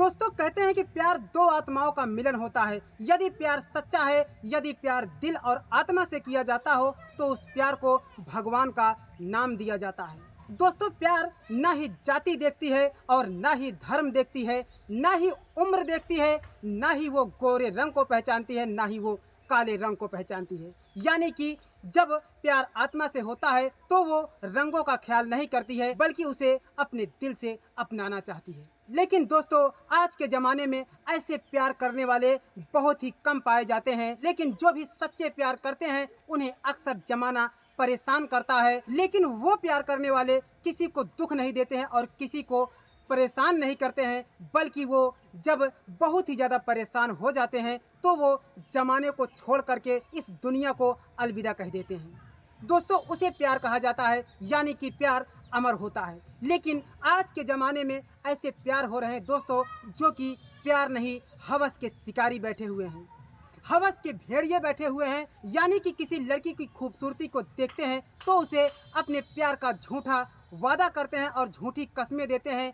दोस्तों कहते हैं कि प्यार दो आत्माओं का मिलन होता है। यदि प्यार सच्चा है, यदि प्यार दिल और आत्मा से किया जाता हो तो उस प्यार को भगवान का नाम दिया जाता है। दोस्तों प्यार ना ही जाति देखती है और ना ही धर्म देखती है, ना ही उम्र देखती है, ना ही वो गोरे रंग को पहचानती है, ना ही वो काले रंग को पहचानती है। यानी कि जब प्यार आत्मा से होता है तो वो रंगों का ख्याल नहीं करती है, बल्कि उसे अपने दिल से अपनाना चाहती है। लेकिन दोस्तों आज के ज़माने में ऐसे प्यार करने वाले बहुत ही कम पाए जाते हैं। लेकिन जो भी सच्चे प्यार करते हैं उन्हें अक्सर ज़माना परेशान करता है। लेकिन वो प्यार करने वाले किसी को दुख नहीं देते हैं और किसी को परेशान नहीं करते हैं, बल्कि वो जब बहुत ही ज़्यादा परेशान हो जाते हैं तो वो ज़माने को छोड़ करके इस दुनिया को अलविदा कह देते हैं। दोस्तों उसे प्यार कहा जाता है, यानी कि प्यार अमर होता है। लेकिन आज के ज़माने में ऐसे प्यार हो रहे हैं दोस्तों जो कि प्यार नहीं, हवस के शिकारी बैठे हुए हैं, हवस के भेड़िए बैठे हुए हैं। यानी कि किसी लड़की की खूबसूरती को देखते हैं तो उसे अपने प्यार का झूठा वादा करते हैं और झूठी कस्में देते हैं।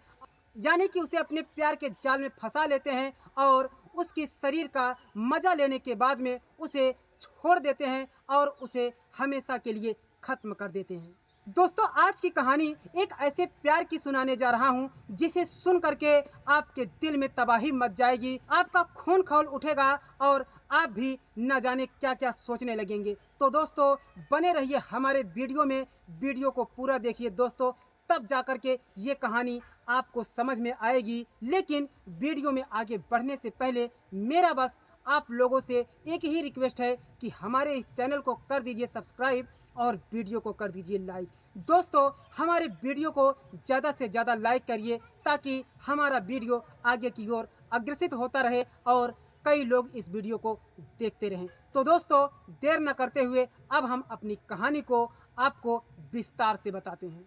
यानी कि उसे अपने प्यार के जाल में फंसा लेते हैं और उसकी शरीर का मज़ा लेने के बाद में उसे छोड़ देते हैं और उसे हमेशा के लिए ख़त्म कर देते हैं। दोस्तों आज की कहानी एक ऐसे प्यार की सुनाने जा रहा हूँ जिसे सुन करके आपके दिल में तबाही मच जाएगी, आपका खून खौल उठेगा और आप भी न जाने क्या क्या सोचने लगेंगे। तो दोस्तों बने रहिए हमारे वीडियो में, वीडियो को पूरा देखिए दोस्तों, तब जाकर के ये कहानी आपको समझ में आएगी। लेकिन वीडियो में आगे बढ़ने से पहले मेरा बस आप लोगों से एक ही रिक्वेस्ट है कि हमारे इस चैनल को कर दीजिए सब्सक्राइब और वीडियो को कर दीजिए लाइक। दोस्तों हमारे वीडियो को ज़्यादा से ज़्यादा लाइक करिए ताकि हमारा वीडियो आगे की ओर अग्रसित होता रहे और कई लोग इस वीडियो को देखते रहें। तो दोस्तों देर न करते हुए अब हम अपनी कहानी को आपको विस्तार से बताते हैं।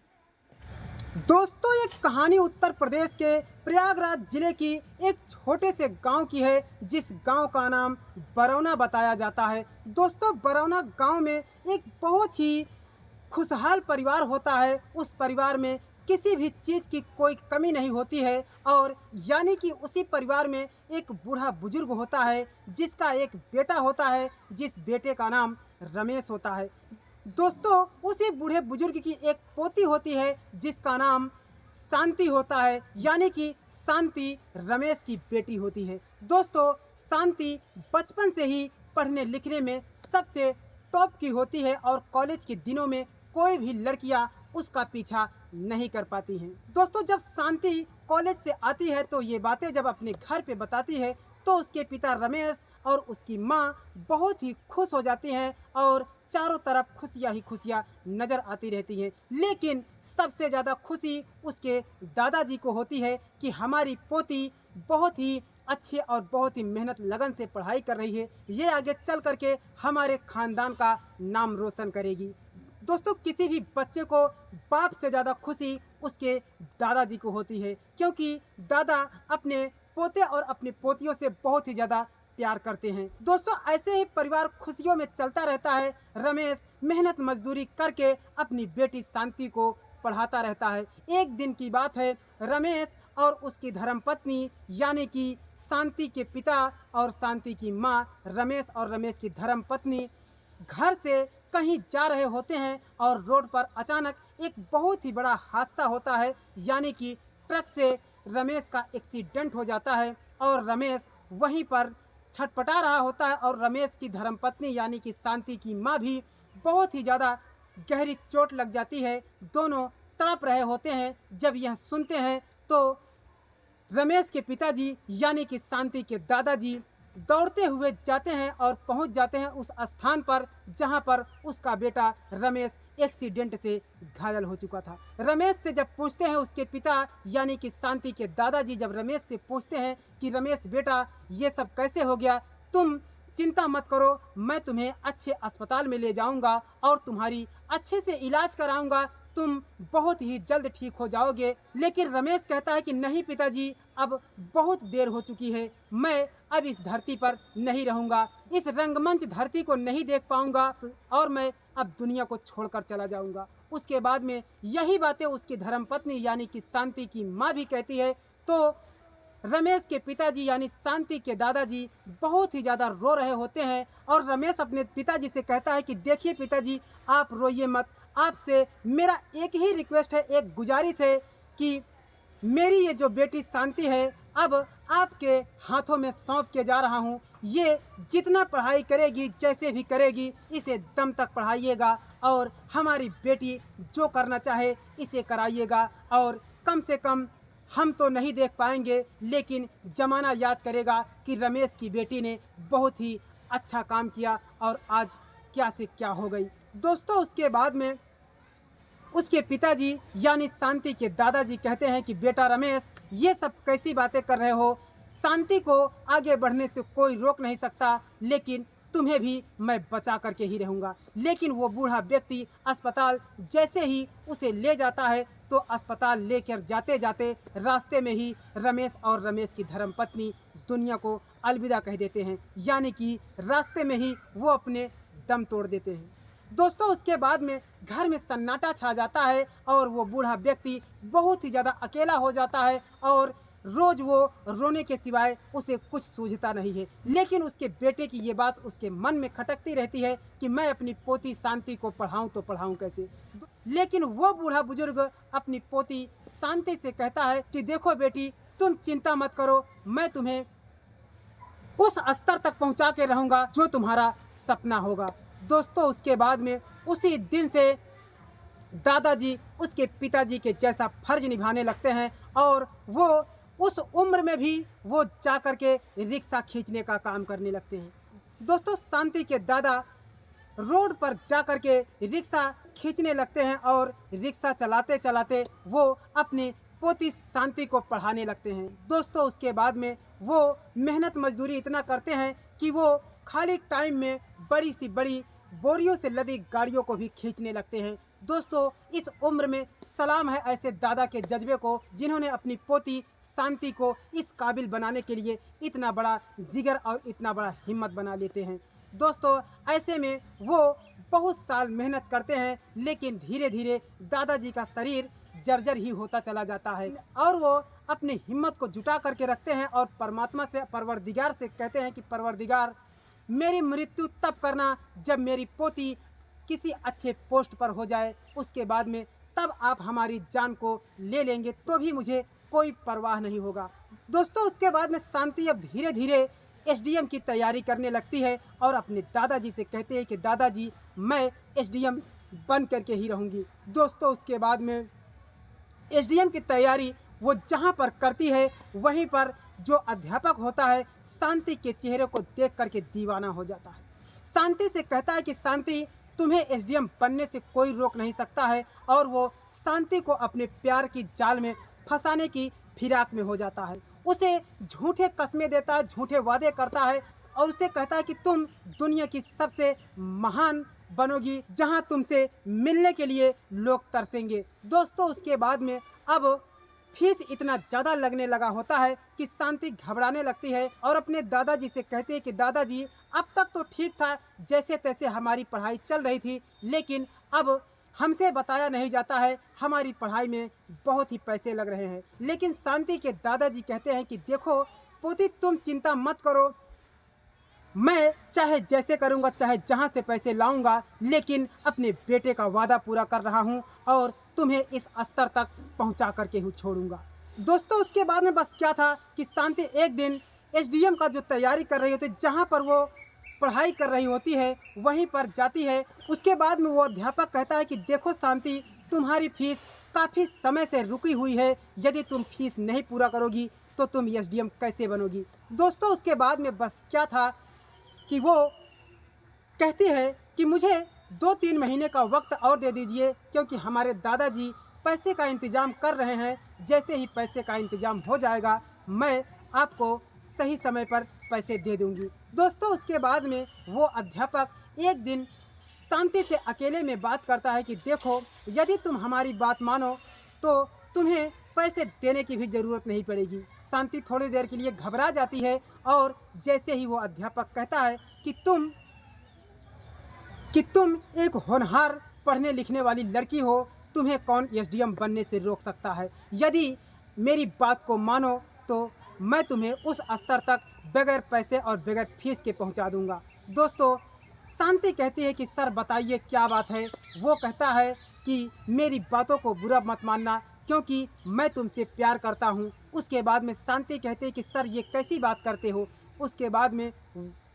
दोस्तों ये कहानी उत्तर प्रदेश के प्रयागराज जिले की एक छोटे से गांव की है, जिस गांव का नाम बरौना बताया जाता है। दोस्तों बरौना गांव में एक बहुत ही खुशहाल परिवार होता है। उस परिवार में किसी भी चीज़ की कोई कमी नहीं होती है और यानी कि उसी परिवार में एक बूढ़ा बुजुर्ग होता है जिसका एक बेटा होता है, जिस बेटे का नाम रमेश होता है। दोस्तों उसी बूढ़े बुजुर्ग की एक पोती होती है जिसका नाम शांति होता है, यानी कि शांति रमेश की बेटी होती है। दोस्तों शांति बचपन से ही पढ़ने लिखने में सबसे टॉप की होती है और कॉलेज के दिनों में कोई भी लड़कियां उसका पीछा नहीं कर पाती हैं। दोस्तों जब शांति कॉलेज से आती है तो ये बातें जब अपने घर पे बताती है तो उसके पिता रमेश और उसकी माँ बहुत ही खुश हो जाती हैं और चारों तरफ खुशियाँ ही खुशियाँ नज़र आती रहती हैं। लेकिन सबसे ज़्यादा खुशी उसके दादाजी को होती है कि हमारी पोती बहुत ही अच्छे और बहुत ही मेहनत लगन से पढ़ाई कर रही है, ये आगे चल करके हमारे ख़ानदान का नाम रोशन करेगी। दोस्तों किसी भी बच्चे को बाप से ज़्यादा खुशी उसके दादाजी को होती है, क्योंकि दादा अपने पोते और अपनी पोतियों से बहुत ही ज़्यादा प्यार करते हैं। दोस्तों ऐसे ही परिवार खुशियों में चलता रहता है। रमेश मेहनत मजदूरी करके अपनी बेटी शांति को पढ़ाता रहता है। एक दिन की बात है, रमेश और उसकी धर्मपत्नी यानी कि शांति के पिता और शांति की माँ, रमेश और रमेश की धर्मपत्नी घर से कहीं जा रहे होते हैं और रोड पर अचानक एक बहुत ही बड़ा हादसा होता है, यानी कि ट्रक से रमेश का एक्सीडेंट हो जाता है और रमेश वहीं पर छटपटा रहा होता है और रमेश की धर्मपत्नी यानी कि शांति की माँ भी बहुत ही ज़्यादा गहरी चोट लग जाती है। दोनों तड़प रहे होते हैं। जब यह सुनते हैं तो रमेश के पिताजी यानी कि शांति के दादाजी दौड़ते हुए जाते हैं और पहुंच जाते हैं उस स्थान पर जहां पर उसका बेटा रमेश एक्सीडेंट से घायल हो चुका था। रमेश से जब पूछते हैं उसके पिता यानी कि शांति के दादाजी जब रमेश से पूछते हैं कि रमेश बेटा ये सब कैसे हो गया, तुम चिंता मत करो, मैं तुम्हें अच्छे अस्पताल में ले जाऊंगा और तुम्हारी अच्छे से इलाज कराऊंगा, तुम बहुत ही जल्द ठीक हो जाओगे। लेकिन रमेश कहता है कि नहीं पिताजी, अब बहुत देर हो चुकी है, मैं अब इस धरती पर नहीं रहूँगा, इस रंगमंच धरती को नहीं देख पाऊँगा और मैं अब दुनिया को छोड़कर चला जाऊँगा। उसके बाद में यही बातें उसकी धर्मपत्नी यानी कि शांति की माँ भी कहती है। तो रमेश के पिताजी यानी शांति के दादाजी बहुत ही ज़्यादा रो रहे होते हैं और रमेश अपने पिताजी से कहता है कि देखिए पिताजी, आप रोइए मत, आपसे मेरा एक ही रिक्वेस्ट है, एक गुजारिश है कि मेरी ये जो बेटी शांति है अब आपके हाथों में सौंप के जा रहा हूँ। ये जितना पढ़ाई करेगी, जैसे भी करेगी, इसे दम तक पढ़ाइएगा और हमारी बेटी जो करना चाहे इसे कराइएगा। और कम से कम हम तो नहीं देख पाएंगे, लेकिन ज़माना याद करेगा कि रमेश की बेटी ने बहुत ही अच्छा काम किया और आज क्या से क्या हो गई। दोस्तों, उसके बाद में उसके पिताजी यानी शांति के दादाजी कहते हैं कि बेटा रमेश, ये सब कैसी बातें कर रहे हो? शांति को आगे बढ़ने से कोई रोक नहीं सकता, लेकिन तुम्हें भी मैं बचा करके ही रहूँगा। लेकिन वो बूढ़ा व्यक्ति अस्पताल जैसे ही उसे ले जाता है तो अस्पताल लेकर जाते जाते रास्ते में ही रमेश और रमेश की धर्मपत्नी दुनिया को अलविदा कह देते हैं, यानी कि रास्ते में ही वो अपने दम तोड़ देते हैं। दोस्तों, उसके बाद में घर में सन्नाटा छा जाता है और वो बूढ़ा व्यक्ति बहुत ही ज़्यादा अकेला हो जाता है और रोज़ वो रोने के सिवाय उसे कुछ सूझता नहीं है। लेकिन उसके बेटे की ये बात उसके मन में खटकती रहती है कि मैं अपनी पोती शांति को पढ़ाऊँ तो पढ़ाऊँ कैसे। लेकिन वो बूढ़ा बुजुर्ग अपनी पोती शांति से कहता है कि देखो बेटी, तुम चिंता मत करो, मैं तुम्हें उस स्तर तक पहुंचा के रहूँगा जो तुम्हारा सपना होगा। दोस्तों, उसके बाद में उसी दिन से दादाजी उसके पिताजी के जैसा फर्ज निभाने लगते हैं और वो उस उम्र में भी वो जा कर के रिक्शा खींचने का काम करने लगते हैं। दोस्तों, शांति के दादा रोड पर जा कर के रिक्शा खींचने लगते हैं और रिक्शा चलाते चलाते वो अपनी पोती शांति को पढ़ाने लगते हैं। दोस्तों, उसके बाद में वो मेहनत मजदूरी इतना करते हैं कि वो खाली टाइम में बड़ी सी बड़ी बोरियों से लदी गाड़ियों को भी खींचने लगते हैं। दोस्तों, इस उम्र में सलाम है ऐसे दादा के जज्बे को जिन्होंने अपनी पोती शांति को इस काबिल बनाने के लिए इतना बड़ा जिगर और इतना बड़ा हिम्मत बना लेते हैं। दोस्तों, ऐसे में वो बहुत साल मेहनत करते हैं, लेकिन धीरे धीरे दादाजी का शरीर जर्जर ही होता चला जाता है और वो अपनी हिम्मत को जुटा करके रखते हैं और परमात्मा से, परवरदिगार से कहते हैं कि परवरदिगार, मेरी मृत्यु तब करना जब मेरी पोती किसी अच्छे पोस्ट पर हो जाए, उसके बाद में तब आप हमारी जान को ले लेंगे तो भी मुझे कोई परवाह नहीं होगा। दोस्तों, उसके बाद में शांति अब धीरे धीरे एसडीएम की तैयारी करने लगती है और अपने दादाजी से कहते हैं कि दादाजी, मैं एसडीएम बन करके ही रहूँगी। दोस्तों, उसके बाद में एसडीएम की तैयारी वो जहाँ पर करती है वहीं पर जो अध्यापक होता है शांति के चेहरे को देख करके दीवाना हो जाता है। शांति से कहता है कि शांति, तुम्हें एसडीएम बनने से कोई रोक नहीं सकता है और वो शांति को अपने प्यार की जाल में फंसाने की फिराक में हो जाता है। उसे झूठे कस्में देता है, झूठे वादे करता है और उसे कहता है कि तुम दुनिया की सबसे महान बनोगी, जहां तुमसे मिलने के लिए लोग तरसेंगे। दोस्तों, उसके बाद में अब फीस इतना ज़्यादा लगने लगा होता है कि शांति घबराने लगती है और अपने दादाजी से कहती है कि दादाजी, अब तक तो ठीक था, जैसे तैसे हमारी पढ़ाई चल रही थी, लेकिन अब हमसे बताया नहीं जाता है, हमारी पढ़ाई में बहुत ही पैसे लग रहे हैं। लेकिन शांति के दादाजी कहते हैं कि देखो पोती, तुम चिंता मत करो, मैं चाहे जैसे करूँगा, चाहे जहाँ से पैसे लाऊंगा, लेकिन अपने बेटे का वादा पूरा कर रहा हूँ और तुम्हें इस स्तर तक पहुँचा करके ही छोड़ूंगा। दोस्तों, उसके बाद में बस क्या था कि शांति एक दिन एसडीएम का जो तैयारी कर रही होती है, जहाँ पर वो पढ़ाई कर रही होती है, वहीं पर जाती है। उसके बाद में वो अध्यापक कहता है कि देखो शांति, तुम्हारी फीस काफ़ी समय से रुकी हुई है, यदि तुम फीस नहीं पूरा करोगी तो तुम एसडीएम कैसे बनोगी। दोस्तों, उसके बाद में बस क्या था कि वो कहती है कि मुझे 2-3 महीने का वक्त और दे दीजिए, क्योंकि हमारे दादाजी पैसे का इंतज़ाम कर रहे हैं। जैसे ही पैसे का इंतज़ाम हो जाएगा, मैं आपको सही समय पर पैसे दे दूंगी। दोस्तों, उसके बाद में वो अध्यापक एक दिन शांति से अकेले में बात करता है कि देखो, यदि तुम हमारी बात मानो तो तुम्हें पैसे देने की भी ज़रूरत नहीं पड़ेगी। शांति थोड़ी देर के लिए घबरा जाती है और जैसे ही वो अध्यापक कहता है कि तुम एक होनहार पढ़ने लिखने वाली लड़की हो, तुम्हें कौन एसडीएम बनने से रोक सकता है, यदि मेरी बात को मानो तो मैं तुम्हें उस स्तर तक बगैर पैसे और बगैर फीस के पहुंचा दूंगा। दोस्तों, शांति कहती है कि सर बताइए क्या बात है। वो कहता है कि मेरी बातों को बुरा मत मानना, क्योंकि मैं तुमसे प्यार करता हूँ। उसके बाद में शांति कहती है कि सर ये कैसी बात करते हो। उसके बाद में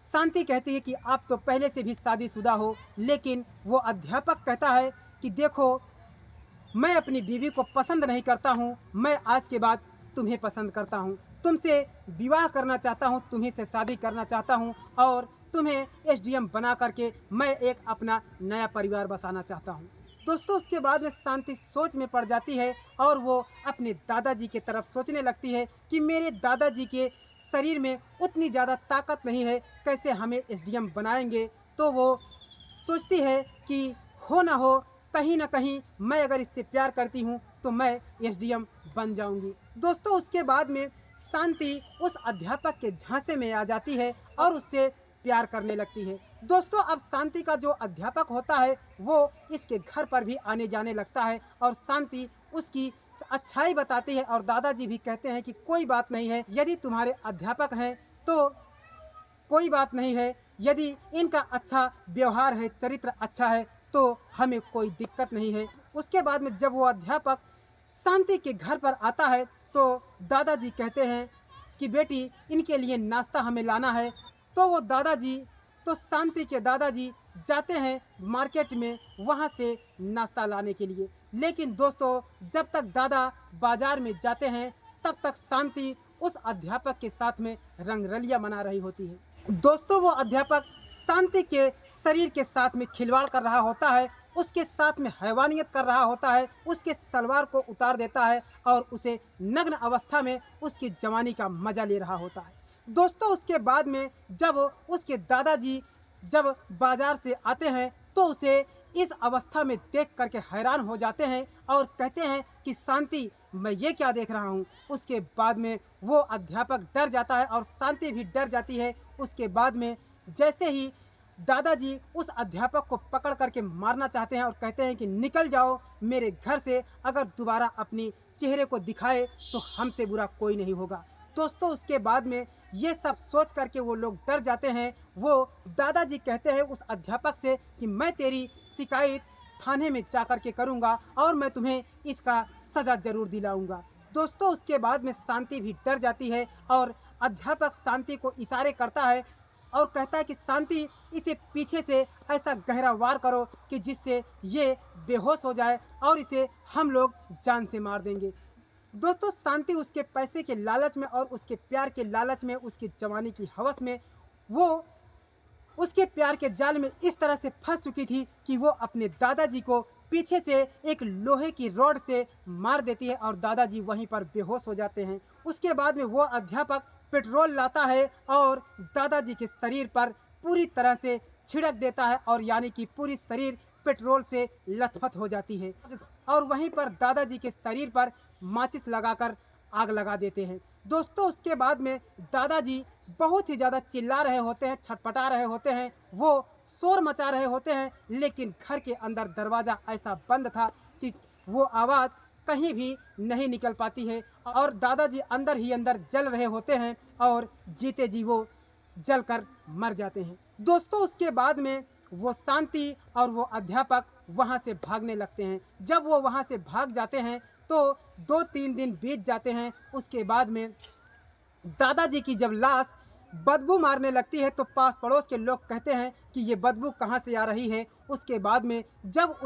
शांति कहती है कि आप तो पहले से भी शादीशुदा हो। लेकिन वो अध्यापक कहता है कि देखो, मैं अपनी बीवी को पसंद नहीं करता हूँ, मैं आज के बाद तुम्हें पसंद करता हूँ, तुमसे विवाह करना चाहता हूँ, तुम्हीं से शादी करना चाहता हूँ और तुम्हें एसडीएम बना करके मैं एक अपना नया परिवार बसाना चाहता हूँ। दोस्तों, उसके बाद में शांति सोच में पड़ जाती है और वो अपने दादाजी की तरफ सोचने लगती है कि मेरे दादाजी के शरीर में उतनी ज़्यादा ताकत नहीं है, कैसे हमें एसडीएम बनाएंगे। तो वो सोचती है कि हो ना हो, कहीं ना कहीं मैं अगर इससे प्यार करती हूँ तो मैं एसडीएम बन जाऊंगी। दोस्तों, उसके बाद में शांति उस अध्यापक के झांसे में आ जाती है और उससे प्यार करने लगती है। दोस्तों, अब शांति का जो अध्यापक होता है वो इसके घर पर भी आने जाने लगता है और शांति उसकी अच्छाई बताती है और दादाजी भी कहते हैं कि कोई बात नहीं है, यदि तुम्हारे अध्यापक हैं तो कोई बात नहीं है, यदि इनका अच्छा व्यवहार है, चरित्र अच्छा है तो हमें कोई दिक्कत नहीं है। उसके बाद में जब वो अध्यापक शांति के घर पर आता है तो दादाजी कहते हैं कि बेटी इनके लिए नाश्ता हमें लाना है। तो शांति के दादाजी जाते हैं मार्केट में वहाँ से नाश्ता लाने के लिए। लेकिन दोस्तों, जब तक दादा बाजार में जाते हैं तब तक शांति उस अध्यापक के साथ में रंगरलिया मना रही होती है। दोस्तों, वो अध्यापक शांति के शरीर के साथ में खिलवाड़ कर रहा होता है, उसके साथ में हैवानियत कर रहा होता है, उसके सलवार को उतार देता है और उसे नग्न अवस्था में उसकी जवानी का मजा ले रहा होता है। दोस्तों, उसके बाद में जब उसके दादाजी जब बाजार से आते हैं तो उसे इस अवस्था में देख करके हैरान हो जाते हैं और कहते हैं कि शांति, मैं ये क्या देख रहा हूँ। उसके बाद में वो अध्यापक डर जाता है और शांति भी डर जाती है। उसके बाद में जैसे ही दादाजी उस अध्यापक को पकड़ करके मारना चाहते हैं और कहते हैं कि निकल जाओ मेरे घर से, अगर दोबारा अपनी चेहरे को दिखाए तो हमसे बुरा कोई नहीं होगा। दोस्तों, उसके बाद में ये सब सोच करके वो लोग डर जाते हैं। वो दादाजी कहते हैं उस अध्यापक से कि मैं तेरी शिकायत थाने में जा कर के करूँगा और मैं तुम्हें इसका सज़ा ज़रूर दिलाऊंगा। दोस्तों, उसके बाद में शांति भी डर जाती है और अध्यापक शांति को इशारे करता है और कहता है कि शांति, इसे पीछे से ऐसा गहरा वार करो कि जिससे ये बेहोश हो जाए और इसे हम लोग जान से मार देंगे। दोस्तों, शांति उसके पैसे के लालच में और उसके प्यार के लालच में, उसकी जवानी की हवस में, वो उसके प्यार के जाल में इस तरह से फंस चुकी थी कि वो अपने दादाजी को पीछे से एक लोहे की रॉड से मार देती है और दादाजी वहीं पर बेहोश हो जाते हैं। उसके बाद में वो अध्यापक पेट्रोल लाता है और दादाजी के शरीर पर पूरी तरह से छिड़क देता है और यानी कि पूरी शरीर पेट्रोल से लथपथ हो जाती है और वहीं पर दादाजी के शरीर पर माचिस लगाकर आग लगा देते हैं। दोस्तों, उसके बाद में दादाजी बहुत ही ज़्यादा चिल्ला रहे होते हैं, छटपटा रहे होते हैं, वो शोर मचा रहे होते हैं, लेकिन घर के अंदर दरवाज़ा ऐसा बंद था कि वो आवाज़ कहीं भी नहीं निकल पाती है और दादाजी अंदर ही अंदर जल रहे होते हैं और जीते जी वो जलकर मर जाते हैं। दोस्तों, उसके बाद में वो शांति और वो अध्यापक वहाँ से भागने लगते हैं। जब वो वहाँ से भाग जाते हैं तो 2-3 दिन बीत जाते हैं। उसके बाद में दादाजी की जब लाश बदबू मारने लगती है तो पास पड़ोस के लोग कहते हैं कि ये बदबू कहाँ से आ रही है। उसके बाद में जब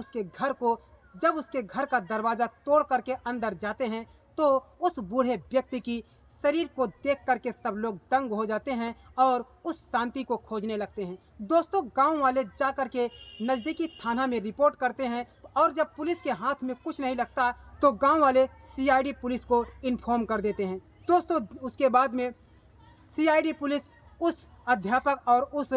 उसके घर का दरवाज़ा तोड़ करके अंदर जाते हैं तो उस बूढ़े व्यक्ति की शरीर को देख करके सब लोग दंग हो जाते हैं और उस शांति को खोजने लगते हैं। दोस्तों, गांव वाले जा कर के नज़दीकी थाना में रिपोर्ट करते हैं और जब पुलिस के हाथ में कुछ नहीं लगता तो गांव वाले सीआईडी पुलिस को इन्फॉर्म कर देते हैं। दोस्तों, उसके बाद में सीआईडी पुलिस उस अध्यापक और उस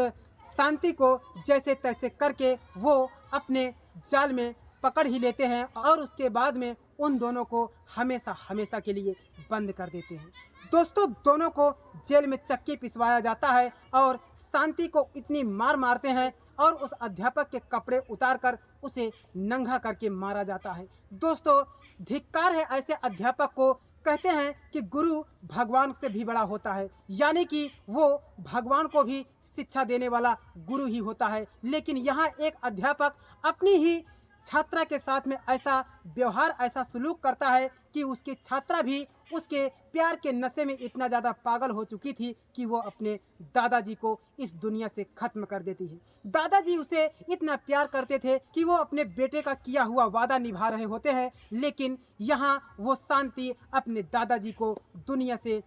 शांति को जैसे तैसे करके वो अपने जाल में पकड़ ही लेते हैं और उसके बाद में उन दोनों को हमेशा हमेशा के लिए बंद कर देते हैं। दोस्तों, दोनों को जेल में चक्की पिसवाया जाता है और शांति को इतनी मार मारते हैं और उस अध्यापक के कपड़े उतारकर उसे नंगा करके मारा जाता है। दोस्तों, धिक्कार है ऐसे अध्यापक को कहते हैं कि गुरु भगवान से भी बड़ा होता है, यानी कि वो भगवान को भी शिक्षा देने वाला गुरु ही होता है। लेकिन यहाँ एक अध्यापक अपनी ही छात्रा के साथ में ऐसा व्यवहार, ऐसा सलूक करता है कि उसकी छात्रा भी उसके प्यार के नशे में इतना ज़्यादा पागल हो चुकी थी कि वो अपने दादाजी को इस दुनिया से ख़त्म कर देती है। दादाजी उसे इतना प्यार करते थे कि वो अपने बेटे का किया हुआ वादा निभा रहे होते हैं, लेकिन यहाँ वो शांति अपने दादाजी को दुनिया से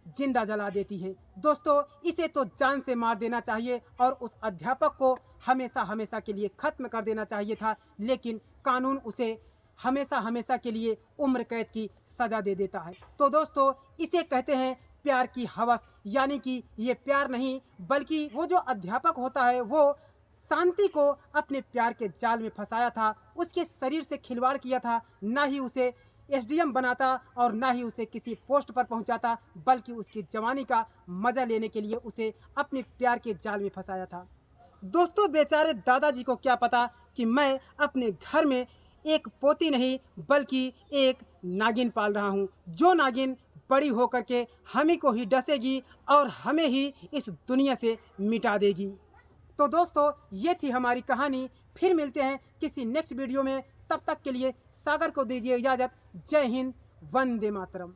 जिंदा जला देती है। दोस्तों, इसे तो जान से मार देना चाहिए और उस अध्यापक को हमेशा हमेशा के लिए ख़त्म कर देना चाहिए था, लेकिन कानून उसे हमेशा हमेशा के लिए उम्र कैद की सज़ा दे देता है। तो दोस्तों, इसे कहते हैं प्यार की हवस, यानी कि ये प्यार नहीं बल्कि वो जो अध्यापक होता है वो शांति को अपने प्यार के जाल में फंसाया था, उसके शरीर से खिलवाड़ किया था, ना ही उसे एसडीएम बनाता और ना ही उसे किसी पोस्ट पर पहुंचाता, बल्कि उसकी जवानी का मज़ा लेने के लिए उसे अपने प्यार के जाल में फंसाया था। दोस्तों, बेचारे दादाजी को क्या पता कि मैं अपने घर में एक पोती नहीं बल्कि एक नागिन पाल रहा हूँ, जो नागिन बड़ी होकर के हमें को ही डसेगी और हमें ही इस दुनिया से मिटा देगी। तो दोस्तों, ये थी हमारी कहानी। फिर मिलते हैं किसी नेक्स्ट वीडियो में, तब तक के लिए सागर को दीजिए इजाज़त। जय हिंद, वंदे मातरम।